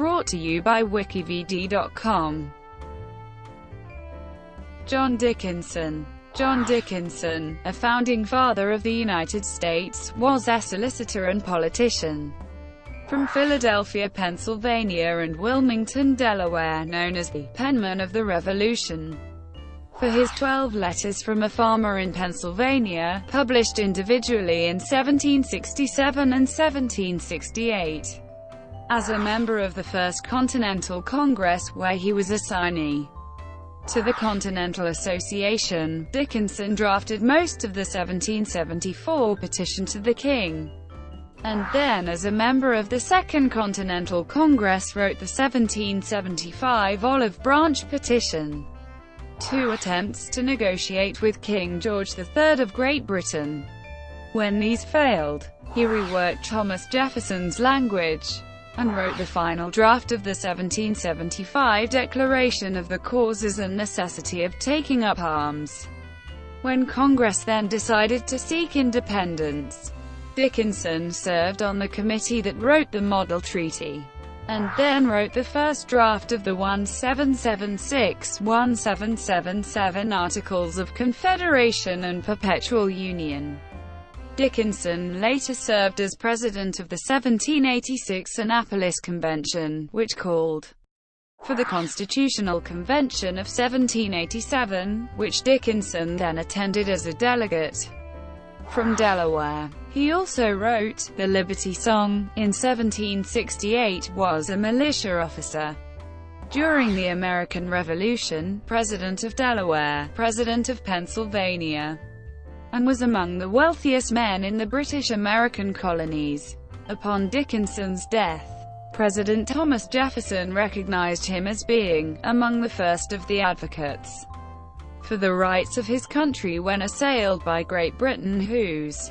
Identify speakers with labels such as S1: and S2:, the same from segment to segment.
S1: Brought to you by WikiVidi.com. John Dickinson. John Dickinson, a founding father of the United States, was a solicitor and politician from Philadelphia, Pennsylvania and Wilmington, Delaware, known as the Penman of the Revolution for his 12 letters from a farmer in Pennsylvania, published individually in 1767 and 1768. As a member of the First Continental Congress, where he was a signee to the Continental Association, Dickinson drafted most of the 1774 petition to the king, and then as a member of the Second Continental Congress wrote the 1775 Olive Branch Petition. Two attempts to negotiate with King George III of Great Britain. When these failed, he reworked Thomas Jefferson's language and wrote the final draft of the 1775 Declaration of the Causes and Necessity of Taking Up Arms. When Congress then decided to seek independence, Dickinson served on the committee that wrote the Model Treaty, and then wrote the first draft of the 1776-1777 Articles of Confederation and Perpetual Union. Dickinson later served as president of the 1786 Annapolis Convention, which called for the Constitutional Convention of 1787, which Dickinson then attended as a delegate from Delaware. He also wrote the Liberty Song. In 1768, was a militia officer during the American Revolution, president of Delaware, president of Pennsylvania, and was among the wealthiest men in the British-American colonies. Upon Dickinson's death, President Thomas Jefferson recognized him as being among the first of the advocates for the rights of his country when assailed by Great Britain, whose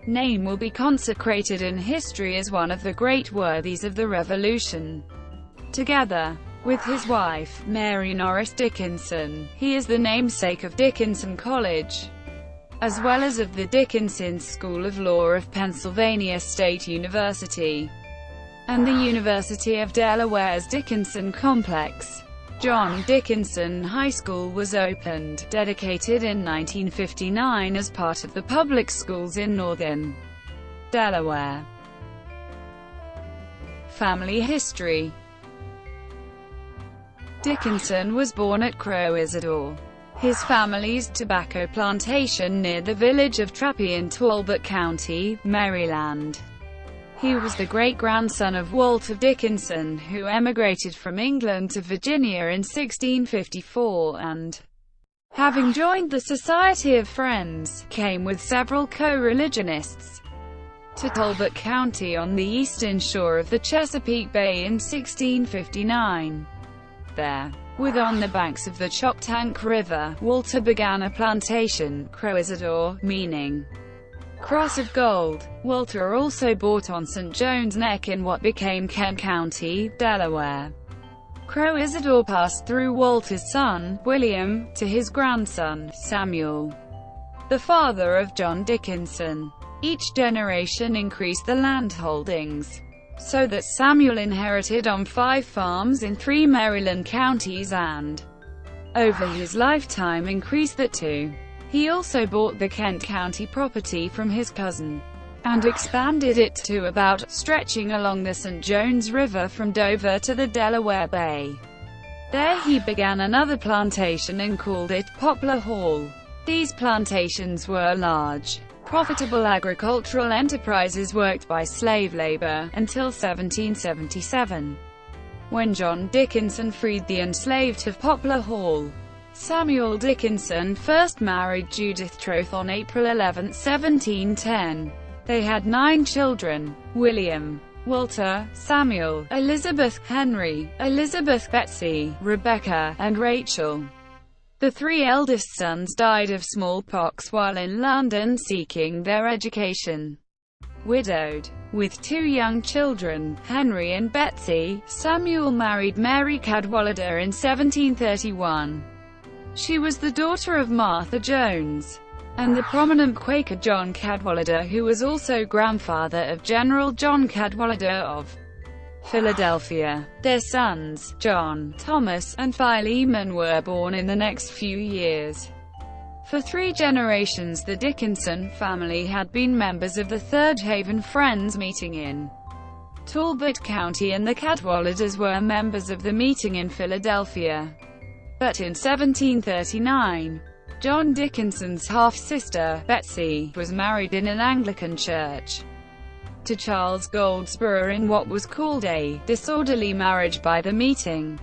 S1: name will be consecrated in history as one of the great worthies of the Revolution. Together with his wife, Mary Norris Dickinson, he is the namesake of Dickinson College, as well as of the Dickinson School of Law of Pennsylvania State University, and the University of Delaware's Dickinson Complex. John Dickinson High School was opened, dedicated in 1959 as part of the public schools in northern Delaware. Family history. Dickinson was born at Crow Isidore, his family's tobacco plantation near the village of Trappy in Talbot County, Maryland. He was the great-grandson of Walter Dickinson, who emigrated from England to Virginia in 1654 and, having joined the Society of Friends, came with several co-religionists to Talbot County on the eastern shore of the Chesapeake Bay in 1659. There, with on the banks of the Choptank River, Walter began a plantation, Crow Isidore, meaning Cross of Gold. Walter also bought on St. John's Neck in what became Kent County, Delaware. Crow Isidore passed through Walter's son, William, to his grandson, Samuel, the father of John Dickinson. Each generation increased the land holdings, so that Samuel inherited on 5 farms in 3 Maryland counties and, over his lifetime, increased that to. He also bought the Kent County property from his cousin, and expanded it to about, stretching along the St. Johns River from Dover to the Delaware Bay. There he began another plantation and called it Poplar Hall. These plantations were large, profitable agricultural enterprises worked by slave labor, until 1777, when John Dickinson freed the enslaved of Poplar Hall. Samuel Dickinson first married Judith Troth on April 11, 1710. They had 9 children: William, Walter, Samuel, Elizabeth, Henry, Elizabeth, Betsy, Rebecca, and Rachel. The 3 eldest sons died of smallpox while in London seeking their education. Widowed, with 2 young children, Henry and Betsy, Samuel married Mary Cadwallader in 1731. She was the daughter of Martha Jones and the prominent Quaker John Cadwallader, who was also grandfather of General John Cadwallader of Philadelphia. Their sons, John, Thomas, and Philemon, were born in the next few years. For 3 generations the Dickinson family had been members of the Third Haven Friends meeting in Talbot County, and the Cadwalladers were members of the meeting in Philadelphia. But in 1739, John Dickinson's half-sister, Betsy, was married in an Anglican church to Charles Goldsborough in what was called a disorderly marriage by the meeting.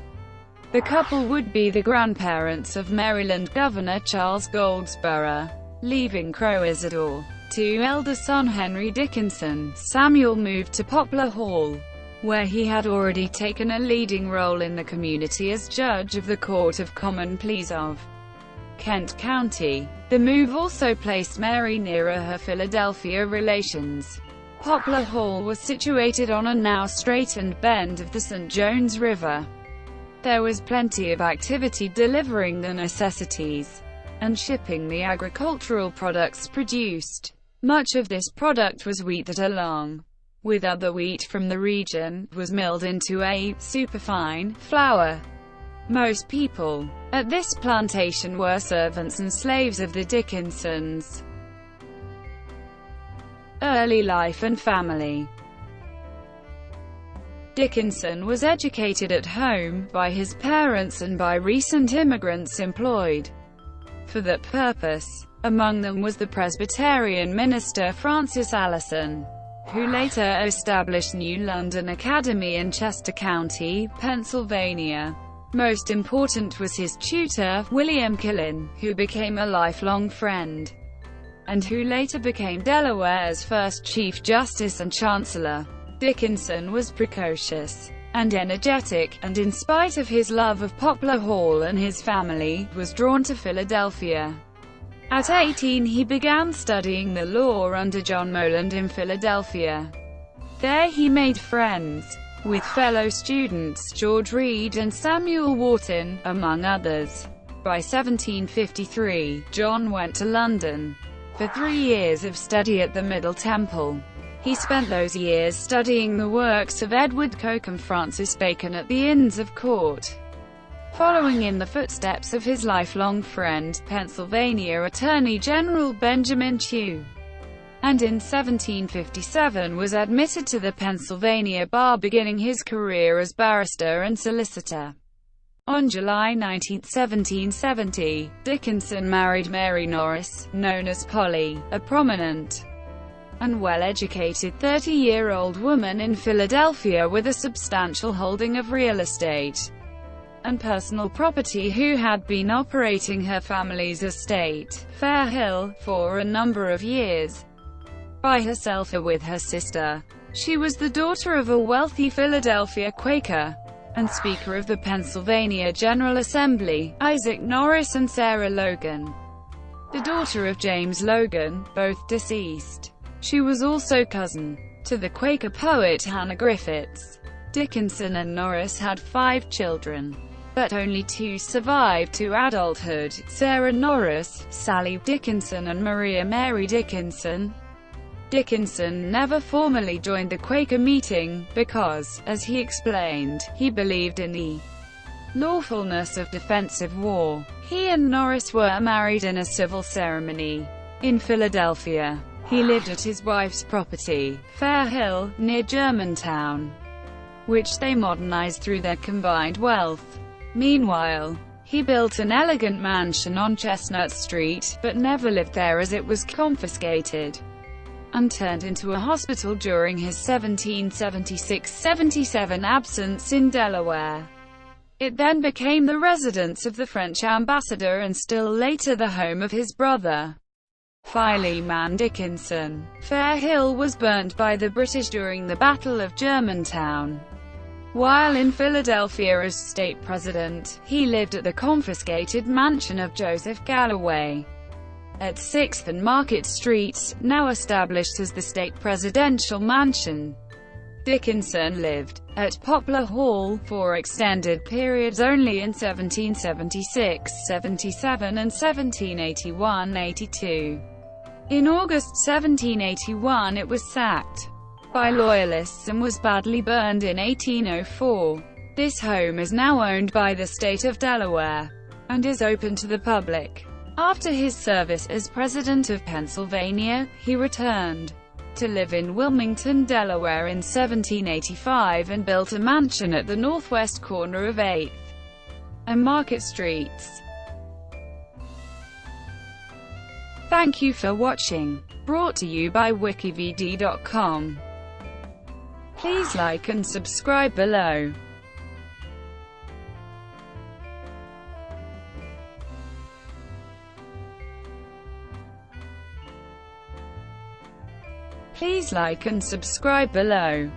S1: The couple would be the grandparents of Maryland Governor Charles Goldsborough. Leaving Crow-Isidore to elder son Henry Dickinson, Samuel moved to Poplar Hall, where he had already taken a leading role in the community as judge of the Court of Common Pleas of Kent County. The move also placed Mary nearer her Philadelphia relations. Poplar Hall was situated on a now straightened bend of the St. Johns River. There was plenty of activity delivering the necessities and shipping the agricultural products produced. Much of this product was wheat that, along with other wheat from the region, was milled into a superfine flour. Most people at this plantation were servants and slaves of the Dickinsons. Early life and family. Dickinson was educated at home, by his parents and by recent immigrants employed for that purpose. Among them was the Presbyterian minister Francis Allison, who later established New London Academy in Chester County, Pennsylvania. Most important was his tutor, William Killin, who became a lifelong friend, and who later became Delaware's first Chief Justice and Chancellor. Dickinson was precocious and energetic, and in spite of his love of Poplar Hall and his family, was drawn to Philadelphia. At 18 he began studying the law under John Moland in Philadelphia. There he made friends with fellow students George Read and Samuel Wharton, among others. By 1753, John went to London for 3 years of study at the Middle Temple. He spent those years studying the works of Edward Coke and Francis Bacon at the Inns of Court, following in the footsteps of his lifelong friend, Pennsylvania Attorney General Benjamin Chew, and in 1757 was admitted to the Pennsylvania bar, beginning his career as barrister and solicitor. On July 19, 1770, Dickinson married Mary Norris, known as Polly, a prominent and well-educated 30-year-old woman in Philadelphia with a substantial holding of real estate and personal property, who had been operating her family's estate, Fair Hill, for a number of years by herself or with her sister. She was the daughter of a wealthy Philadelphia Quaker and Speaker of the Pennsylvania General Assembly, Isaac Norris, and Sarah Logan, the daughter of James Logan, both deceased. She was also cousin to the Quaker poet Hannah Griffiths. Dickinson and Norris had 5 children, but only 2 survived to adulthood: Sarah Norris, Sally Dickinson, and Maria Mary Dickinson. Dickinson never formally joined the Quaker meeting, because, as he explained, he believed in the lawfulness of defensive war. He and Norris were married in a civil ceremony in Philadelphia. He lived at his wife's property, Fair Hill, near Germantown, which they modernized through their combined wealth. Meanwhile, he built an elegant mansion on Chestnut Street, but never lived there as it was confiscated and turned into a hospital during his 1776–77 absence in Delaware. It then became the residence of the French ambassador and still later the home of his brother, Philemon Dickinson. Fair Hill was burnt by the British during the Battle of Germantown. While in Philadelphia as state president, he lived at the confiscated mansion of Joseph Galloway at 6th and Market Streets, now established as the state presidential mansion. Dickinson lived at Poplar Hall for extended periods only in 1776, 77 and 1781–82. In August 1781 it was sacked. by Loyalists and was badly burned in 1804. This home is now owned by the state of Delaware and is open to the public. After his service as President of Pennsylvania, he returned to live in Wilmington, Delaware in 1785 and built a mansion at the northwest corner of 8th and Market Streets. Thank you for watching. Brought to you by WikiVidi.com. Please like and subscribe below. Please like and subscribe below.